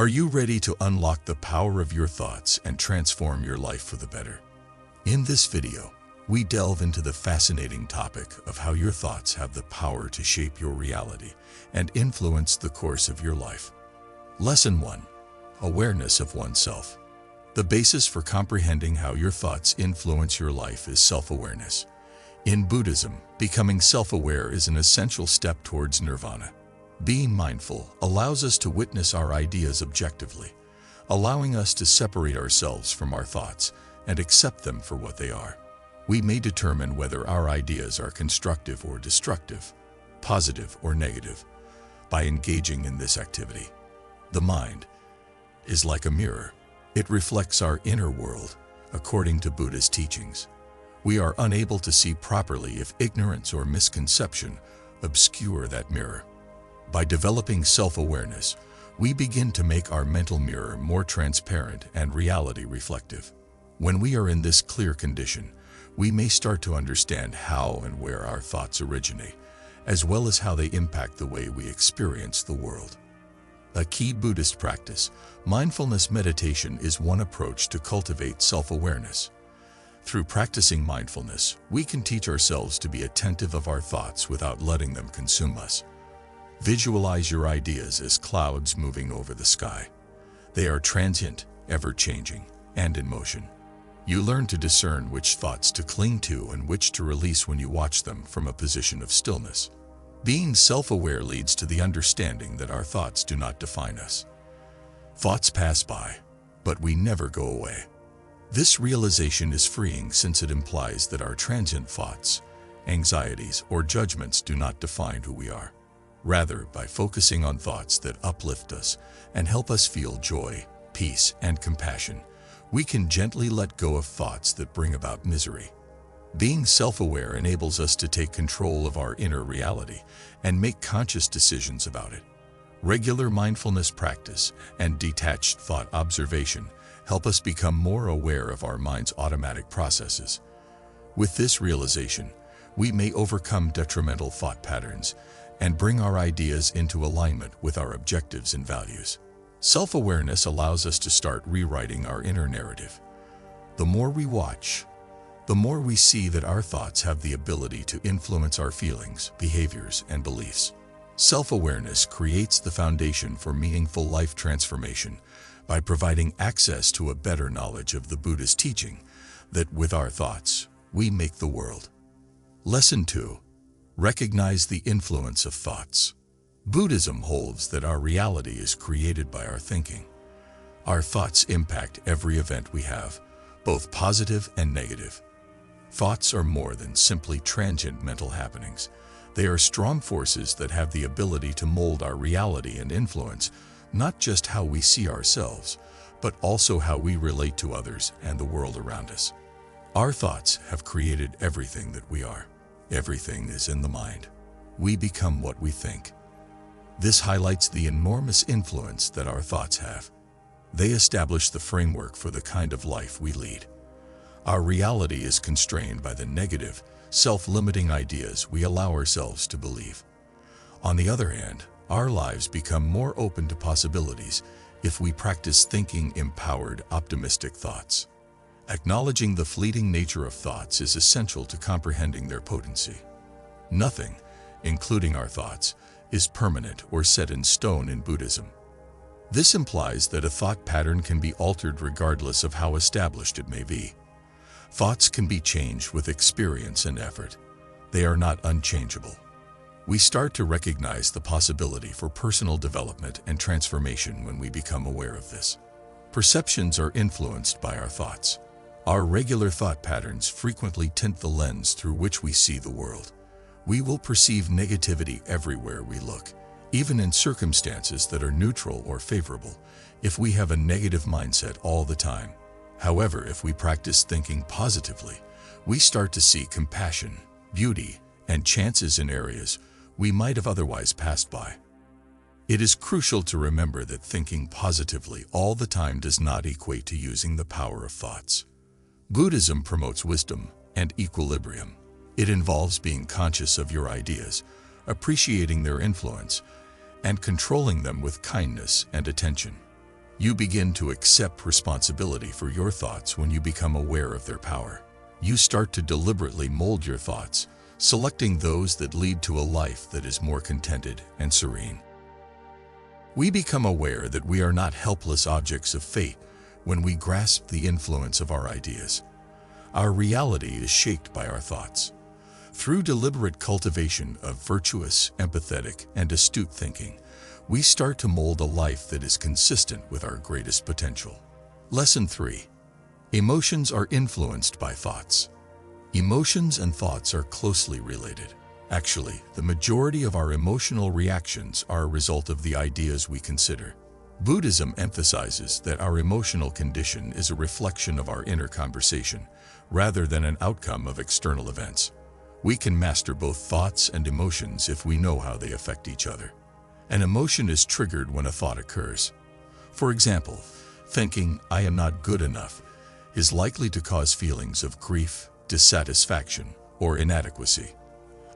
Are you ready to unlock the power of your thoughts and transform your life for the better? In this video, we delve into the fascinating topic of how your thoughts have the power to shape your reality and influence the course of your life. Lesson 1. Awareness of oneself. The basis for comprehending how your thoughts influence your life is self-awareness. In Buddhism, becoming self-aware is an essential step towards nirvana. Being mindful allows us to witness our ideas objectively, allowing us to separate ourselves from our thoughts and accept them for what they are. We may determine whether our ideas are constructive or destructive, positive or negative, by engaging in this activity. The mind is like a mirror. It reflects our inner world, according to Buddha's teachings. We are unable to see properly if ignorance or misconception obscure that mirror. By developing self-awareness, we begin to make our mental mirror more transparent and reality reflective. When we are in this clear condition, we may start to understand how and where our thoughts originate, as well as how they impact the way we experience the world. A key Buddhist practice, mindfulness meditation, is one approach to cultivate self-awareness. Through practicing mindfulness, we can teach ourselves to be attentive of our thoughts without letting them consume us. Visualize your ideas as clouds moving over the sky. They are transient, ever-changing, and in motion. You learn to discern which thoughts to cling to and which to release when you watch them from a position of stillness. Being self-aware leads to the understanding that our thoughts do not define us. Thoughts pass by, but we never go away. This realization is freeing since it implies that our transient thoughts, anxieties, or judgments do not define who we are. Rather, by focusing on thoughts that uplift us and help us feel joy, peace, and compassion, we can gently let go of thoughts that bring about misery. Being self-aware enables us to take control of our inner reality and make conscious decisions about it. Regular mindfulness practice and detached thought observation help us become more aware of our mind's automatic processes. With this realization, we may overcome detrimental thought patterns and bring our ideas into alignment with our objectives and values. Self-awareness allows us to start rewriting our inner narrative. The more we watch, the more we see that our thoughts have the ability to influence our feelings, behaviors, and beliefs. Self-awareness creates the foundation for meaningful life transformation by providing access to a better knowledge of the Buddha's teaching that with our thoughts, we make the world. Lesson 2. Recognize the influence of thoughts. Buddhism holds that our reality is created by our thinking. Our thoughts impact every event we have, both positive and negative. Thoughts are more than simply transient mental happenings. They are strong forces that have the ability to mold our reality and influence not just how we see ourselves, but also how we relate to others and the world around us. Our thoughts have created everything that we are. Everything is in the mind. We become what we think. This highlights the enormous influence that our thoughts have. They establish the framework for the kind of life we lead. Our reality is constrained by the negative, self-limiting ideas we allow ourselves to believe. On the other hand, our lives become more open to possibilities if we practice thinking empowered, optimistic thoughts. Acknowledging the fleeting nature of thoughts is essential to comprehending their potency. Nothing, including our thoughts, is permanent or set in stone in Buddhism. This implies that a thought pattern can be altered regardless of how established it may be. Thoughts can be changed with experience and effort. They are not unchangeable. We start to recognize the possibility for personal development and transformation when we become aware of this. Perceptions are influenced by our thoughts. Our regular thought patterns frequently tint the lens through which we see the world. We will perceive negativity everywhere we look, even in circumstances that are neutral or favorable, if we have a negative mindset all the time. However, if we practice thinking positively, we start to see compassion, beauty, and chances in areas we might have otherwise passed by. It is crucial to remember that thinking positively all the time does not equate to using the power of thoughts. Buddhism promotes wisdom and equilibrium. It involves being conscious of your ideas, appreciating their influence, and controlling them with kindness and attention. You begin to accept responsibility for your thoughts when you become aware of their power. You start to deliberately mold your thoughts, selecting those that lead to a life that is more contented and serene. We become aware that we are not helpless objects of fate when we grasp the influence of our ideas. Our reality is shaped by our thoughts. Through deliberate cultivation of virtuous, empathetic, and astute thinking, we start to mold a life that is consistent with our greatest potential. Lesson 3. Emotions are influenced by thoughts. Emotions and thoughts are closely related. Actually, the majority of our emotional reactions are a result of the ideas we consider. Buddhism emphasizes that our emotional condition is a reflection of our inner conversation, rather than an outcome of external events. We can master both thoughts and emotions if we know how they affect each other. An emotion is triggered when a thought occurs. For example, thinking, "I am not good enough," is likely to cause feelings of grief, dissatisfaction, or inadequacy.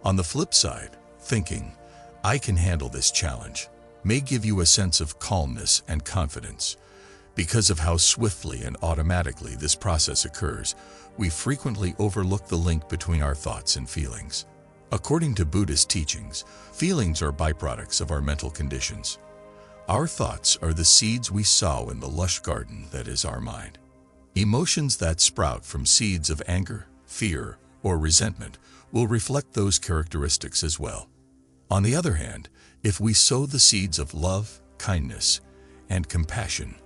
On the flip side, thinking, "I can handle this challenge," may give you a sense of calmness and confidence. Because of how swiftly and automatically this process occurs, we frequently overlook the link between our thoughts and feelings. According to Buddhist teachings, feelings are byproducts of our mental conditions. Our thoughts are the seeds we sow in the lush garden that is our mind. Emotions that sprout from seeds of anger, fear, or resentment will reflect those characteristics as well. On the other hand, if we sow the seeds of love, kindness, and compassion,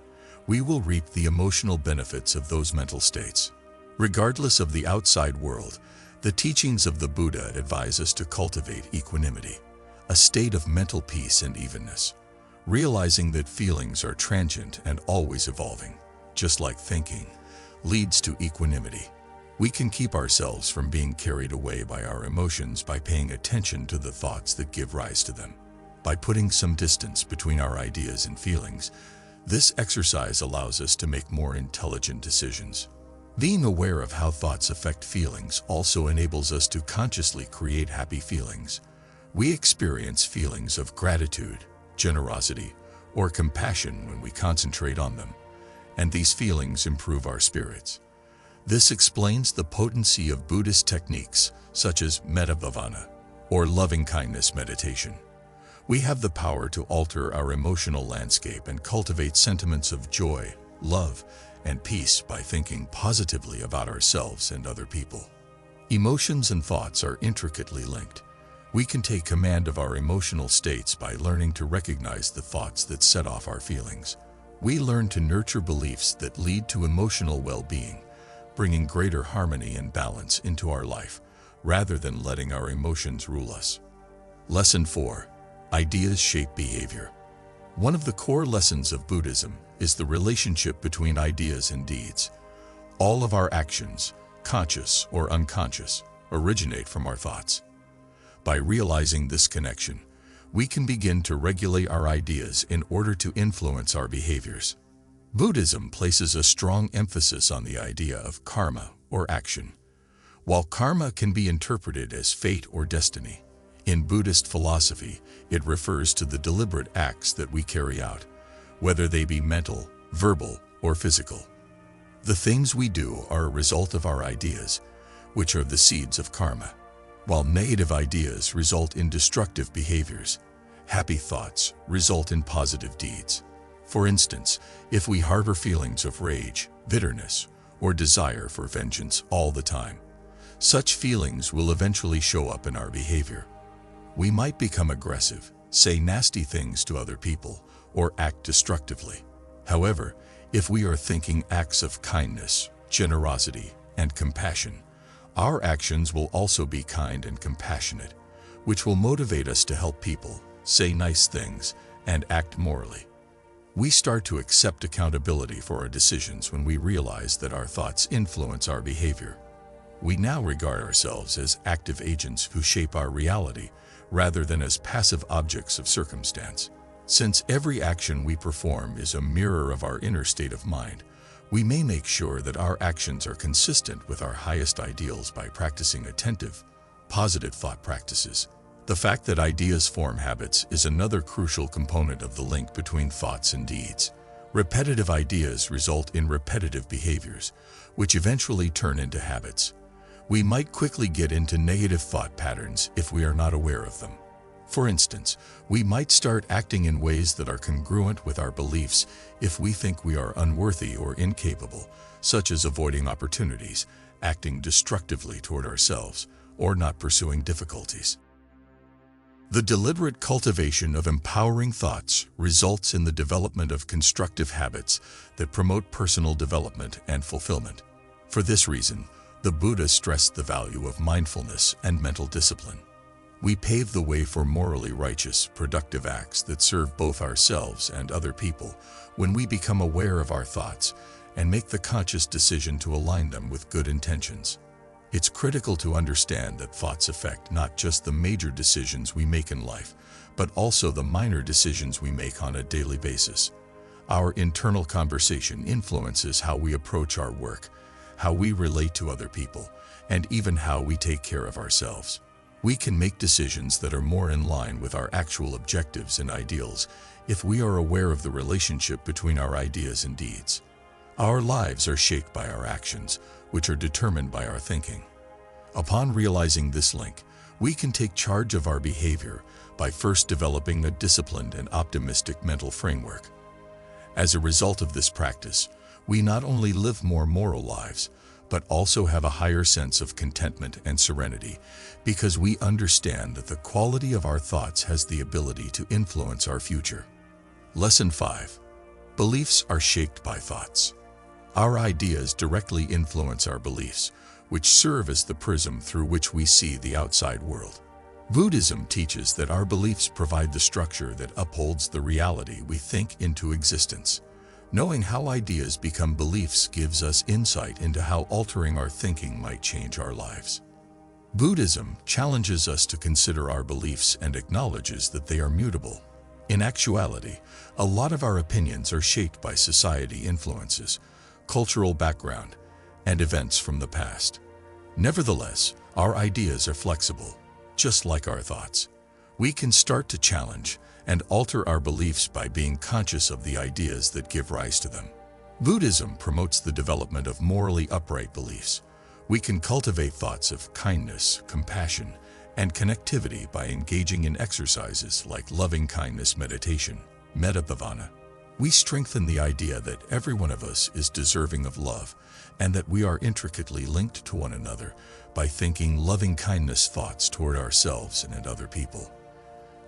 we will reap the emotional benefits of those mental states. Regardless of the outside world, the teachings of the Buddha advise us to cultivate equanimity, a state of mental peace and evenness, realizing that feelings are transient and always evolving, just like thinking, leads to equanimity. We can keep ourselves from being carried away by our emotions by paying attention to the thoughts that give rise to them. By putting some distance between our ideas and feelings, this exercise allows us to make more intelligent decisions. Being aware of how thoughts affect feelings also enables us to consciously create happy feelings. We experience feelings of gratitude, generosity, or compassion when we concentrate on them, and these feelings improve our spirits. This explains the potency of Buddhist techniques such as metta bhavana, or loving-kindness meditation. We have the power to alter our emotional landscape and cultivate sentiments of joy, love, and peace by thinking positively about ourselves and other people. Emotions and thoughts are intricately linked. We can take command of our emotional states by learning to recognize the thoughts that set off our feelings. We learn to nurture beliefs that lead to emotional well-being, bringing greater harmony and balance into our life, rather than letting our emotions rule us. Lesson 4. Ideas shape behavior. One of the core lessons of Buddhism is the relationship between ideas and deeds. All of our actions, conscious or unconscious, originate from our thoughts. By realizing this connection, we can begin to regulate our ideas in order to influence our behaviors. Buddhism places a strong emphasis on the idea of karma or action. While karma can be interpreted as fate or destiny, in Buddhist philosophy, it refers to the deliberate acts that we carry out, whether they be mental, verbal, or physical. The things we do are a result of our ideas, which are the seeds of karma. While negative ideas result in destructive behaviors, happy thoughts result in positive deeds. For instance, if we harbor feelings of rage, bitterness, or desire for vengeance all the time, such feelings will eventually show up in our behavior. We might become aggressive, say nasty things to other people, or act destructively. However, if we are thinking acts of kindness, generosity, and compassion, our actions will also be kind and compassionate, which will motivate us to help people, say nice things, and act morally. We start to accept accountability for our decisions when we realize that our thoughts influence our behavior. We now regard ourselves as active agents who shape our reality, rather than as passive objects of circumstance. Since every action we perform is a mirror of our inner state of mind, we may make sure that our actions are consistent with our highest ideals by practicing attentive, positive thought practices. The fact that ideas form habits is another crucial component of the link between thoughts and deeds. Repetitive ideas result in repetitive behaviors, which eventually turn into habits. We might quickly get into negative thought patterns if we are not aware of them. For instance, we might start acting in ways that are congruent with our beliefs if we think we are unworthy or incapable, such as avoiding opportunities, acting destructively toward ourselves, or not pursuing difficulties. The deliberate cultivation of empowering thoughts results in the development of constructive habits that promote personal development and fulfillment. For this reason, the Buddha stressed the value of mindfulness and mental discipline. We pave the way for morally righteous, productive acts that serve both ourselves and other people when we become aware of our thoughts and make the conscious decision to align them with good intentions. It's critical to understand that thoughts affect not just the major decisions we make in life, but also the minor decisions we make on a daily basis. Our internal conversation influences how we approach our work, how we relate to other people, and even how we take care of ourselves. We can make decisions that are more in line with our actual objectives and ideals if we are aware of the relationship between our ideas and deeds. Our lives are shaped by our actions, which are determined by our thinking. Upon realizing this link, we can take charge of our behavior by first developing a disciplined and optimistic mental framework. As a result of this practice, we not only live more moral lives, but also have a higher sense of contentment and serenity because we understand that the quality of our thoughts has the ability to influence our future. Lesson 5. Beliefs are shaped by thoughts. Our ideas directly influence our beliefs, which serve as the prism through which we see the outside world. Buddhism teaches that our beliefs provide the structure that upholds the reality we think into existence. Knowing how ideas become beliefs gives us insight into how altering our thinking might change our lives. Buddhism challenges us to consider our beliefs and acknowledges that they are mutable. In actuality, a lot of our opinions are shaped by society influences, cultural background, and events from the past. Nevertheless, our ideas are flexible, just like our thoughts. We can start to challenge and alter our beliefs by being conscious of the ideas that give rise to them. Buddhism promotes the development of morally upright beliefs. We can cultivate thoughts of kindness, compassion, and connectivity by engaging in exercises like loving-kindness meditation, metta bhavana. We strengthen the idea that every one of us is deserving of love and that we are intricately linked to one another by thinking loving-kindness thoughts toward ourselves and other people.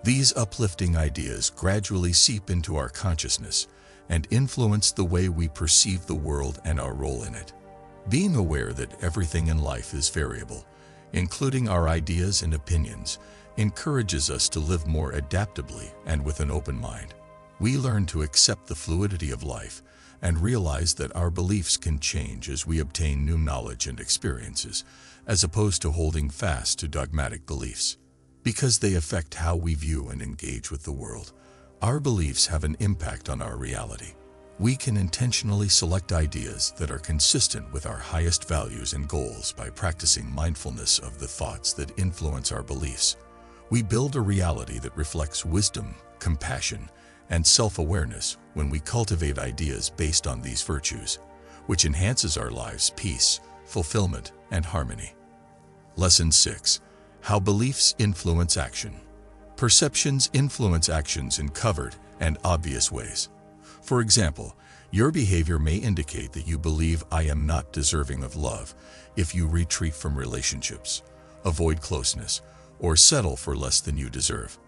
These uplifting ideas gradually seep into our consciousness and influence the way we perceive the world and our role in it. Being aware that everything in life is variable, including our ideas and opinions, encourages us to live more adaptably and with an open mind. We learn to accept the fluidity of life and realize that our beliefs can change as we obtain new knowledge and experiences, as opposed to holding fast to dogmatic beliefs. Because they affect how we view and engage with the world, our beliefs have an impact on our reality. We can intentionally select ideas that are consistent with our highest values and goals by practicing mindfulness of the thoughts that influence our beliefs. We build a reality that reflects wisdom, compassion, and self-awareness when we cultivate ideas based on these virtues, which enhances our lives' peace, fulfillment, and harmony. Lesson 6. How beliefs influence action. Perceptions influence actions in covered and obvious ways. For example, your behavior may indicate that you believe I am not deserving of love if you retreat from relationships, avoid closeness, or settle for less than you deserve.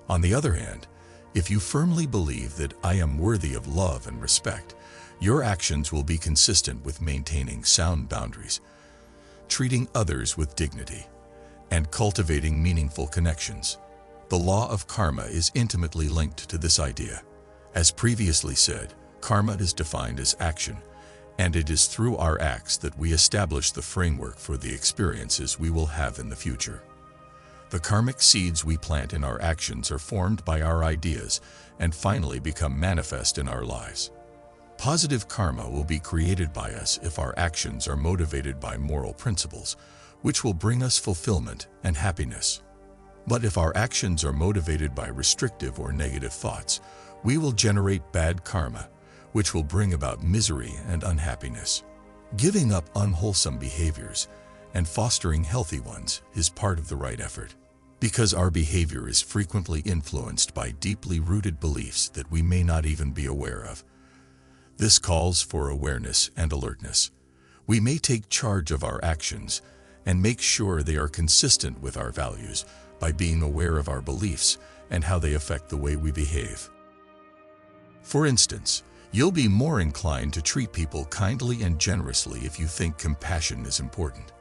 On the other hand, if you firmly believe that I am worthy of love and respect, your actions will be consistent with maintaining sound boundaries, treating others with dignity, and cultivating meaningful connections. The law of karma is intimately linked to this idea. As previously said, karma is defined as action, and it is through our acts that we establish the framework for the experiences we will have in the future. The karmic seeds we plant in our actions are formed by our ideas and finally become manifest in our lives. Positive karma will be created by us if our actions are motivated by moral principles, which will bring us fulfillment and happiness. But if our actions are motivated by restrictive or negative thoughts, we will generate bad karma, which will bring about misery and unhappiness. Giving up unwholesome behaviors and fostering healthy ones is part of the right effort, because our behavior is frequently influenced by deeply rooted beliefs that we may not even be aware of. This calls for awareness and alertness. We may take charge of our actions and make sure they are consistent with our values by being aware of our beliefs and how they affect the way we behave. For instance, you'll be more inclined to treat people kindly and generously if you think compassion is important.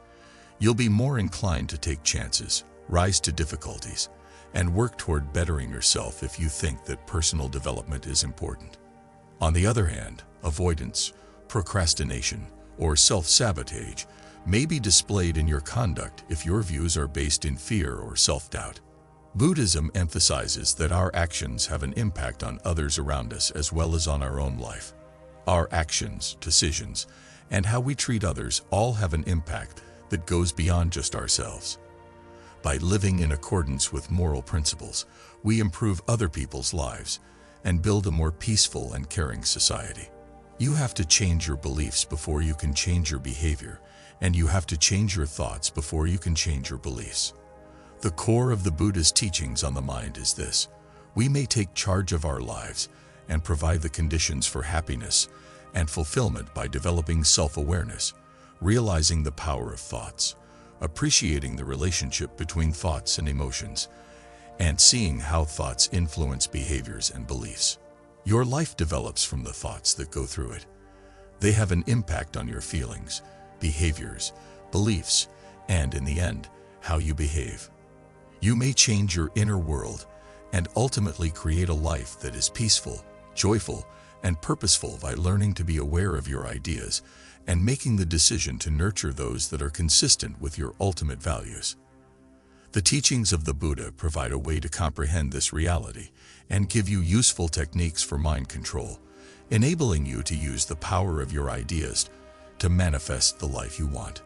You'll be more inclined to take chances, rise to difficulties, and work toward bettering yourself if you think that personal development is important. On the other hand, avoidance, procrastination, or self-sabotage may be displayed in your conduct if your views are based in fear or self-doubt. Buddhism emphasizes that our actions have an impact on others around us as well as on our own life. Our actions, decisions, and how we treat others all have an impact that goes beyond just ourselves. By living in accordance with moral principles, we improve other people's lives and build a more peaceful and caring society. You have to change your beliefs before you can change your behavior, and you have to change your thoughts before you can change your beliefs. The core of the Buddha's teachings on the mind is this: we may take charge of our lives and provide the conditions for happiness and fulfillment by developing self-awareness, realizing the power of thoughts, appreciating the relationship between thoughts and emotions, and seeing how thoughts influence behaviors and beliefs. Your life develops from the thoughts that go through it. They have an impact on your feelings, behaviors, beliefs, and in the end, how you behave. You may change your inner world and ultimately create a life that is peaceful, joyful, and purposeful by learning to be aware of your ideas and making the decision to nurture those that are consistent with your ultimate values. The teachings of the Buddha provide a way to comprehend this reality and give you useful techniques for mind control, enabling you to use the power of your ideas to manifest the life you want.